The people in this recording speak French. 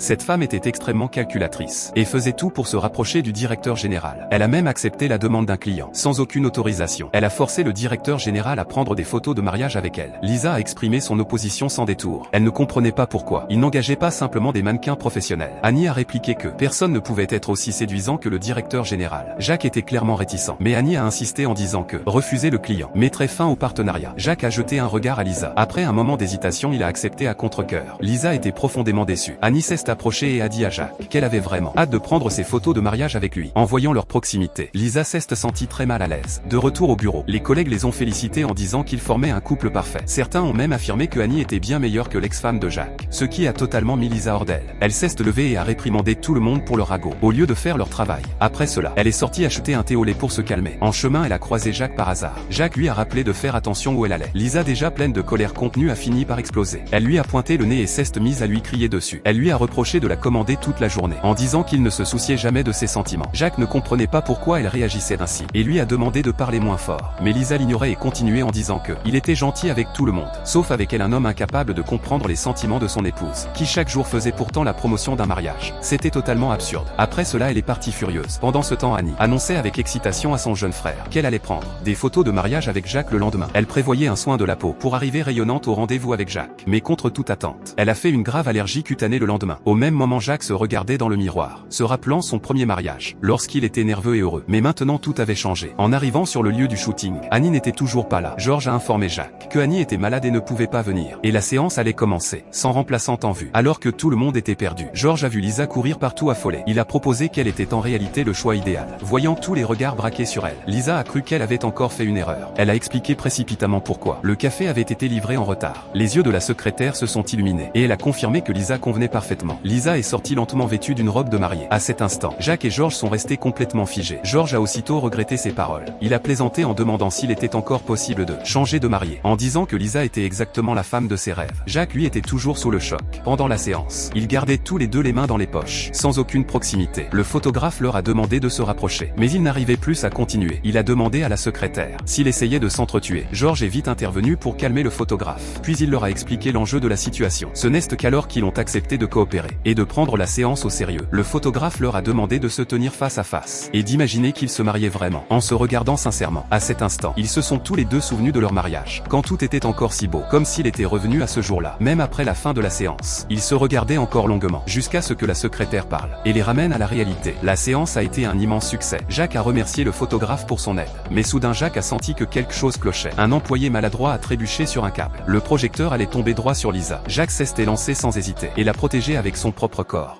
Cette femme était extrêmement calculatrice et faisait tout pour se rapprocher du directeur général. Elle a même accepté la demande d'un client, sans aucune autorisation. Elle a forcé le directeur général à prendre des photos de mariage avec elle. Lisa a exprimé son opposition sans détour. Elle ne comprenait pas pourquoi il n'engageait pas simplement des mannequins professionnels. Annie a répliqué que personne ne pouvait être aussi séduisant que le directeur général. Jacques était clairement réticent, mais Annie a insisté en disant que refuser le client mettrait fin au partenariat. Jacques a jeté un regard à Lisa. Après un moment d'hésitation, il a accepté à contre-cœur. Lisa était profondément déçue. Annie s'est approchée et a dit à Jacques qu'elle avait vraiment hâte de prendre ses photos de mariage avec lui. En voyant leur proximité, Lisa s'est sentie très mal à l'aise. De retour au bureau, les collègues les ont félicités en disant qu'ils formaient un couple parfait. Certains ont même affirmé que Annie était bien meilleure que l'ex-femme de Jacques, ce qui a totalement mis Lisa hors d'elle. Elle s'est levée et a réprimandé tout le monde pour leur ragot, au lieu de faire leur travail. Après cela, elle est sortie acheter un thé au lait pour se calmer. En chemin, elle a croisé Jacques par hasard. Jacques lui a rappelé de faire attention où elle allait. Lisa, déjà pleine de colère contenue, a fini par exploser. Elle lui a pointé le nez et s'est mise à lui crier dessus. Elle lui a reproché de la commander toute la journée, en disant qu'il ne se souciait jamais de ses sentiments. Jacques ne comprenait pas pourquoi elle réagissait ainsi, et lui a demandé de parler moins fort. Mais Lisa l'ignorait et continuait en disant que il était gentil avec tout le monde, sauf avec elle, un homme incapable de comprendre les sentiments de son épouse, qui chaque jour faisait pourtant la promotion d'un mariage. C'était totalement absurde. Après cela, elle est partie furieuse. Pendant ce temps, Annie annonçait avec excitation à son jeune frère qu'elle allait prendre des photos de mariage avec Jacques le lendemain. Elle prévoyait un soin de la peau pour arriver rayonnante au rendez-vous avec Jacques. Mais contre toute attente, elle a fait une grave allergie cutanée le lendemain. Au même moment, Jacques se regardait dans le miroir, se rappelant son premier mariage, lorsqu'il était nerveux et heureux. Mais maintenant, tout avait changé. En arrivant sur le lieu du shooting, Annie n'était toujours pas là. Georges a informé Jacques que Annie était malade et ne pouvait pas venir. Et la séance allait commencer, sans remplaçante en vue. Alors que tout le monde était perdu, Georges a vu Lisa courir partout affolée. Il a proposé qu'elle était en réalité le choix idéal. Voyant tous les regards braqués sur elle, Lisa a cru qu'elle avait encore fait une erreur. Elle a expliqué précipitamment pourquoi. Le café avait été livré en retard. Les yeux de la secrétaire se sont illuminés, et elle a confirmé que Lisa convenait parfaitement. Lisa est sortie lentement vêtue d'une robe de mariée. À cet instant, Jacques et Georges sont restés complètement figés. Georges a aussitôt regretté ses paroles. Il a plaisanté en demandant s'il était encore possible de changer de mariée, en disant que Lisa était exactement la femme de ses rêves. Jacques, lui, était toujours sous le choc. Pendant la séance, ils gardaient tous les deux les mains dans les poches, sans aucune proximité. Le photographe leur a demandé de se rapprocher, mais il n'arrivait plus à continuer. Il a demandé à la secrétaire s'il essayait de s'entretuer. Georges est vite intervenu pour calmer le photographe, puis il leur a expliqué l'enjeu de la situation. Ce n'est qu'alors qu'ils ont accepté de coopérer et de prendre la séance au sérieux. Le photographe leur a demandé de se tenir face à face et d'imaginer qu'ils se mariaient vraiment, en se regardant sincèrement. À cet instant, ils se sont tous les deux souvenus de leur mariage, quand tout était encore si beau, comme s'il était revenu à ce jour-là. Même après la fin de la séance, ils se regardaient encore longuement, jusqu'à ce que la secrétaire parle et les ramène à la réalité. La séance a été un immense succès. Jacques a remercié le photographe pour son aide, mais soudain Jacques a senti que quelque chose clochait. Un employé maladroit a trébuché sur un câble. Le projecteur allait tomber droit sur Lisa. Jacques s'est lancé sans hésiter et l'a protégée avec son propre corps.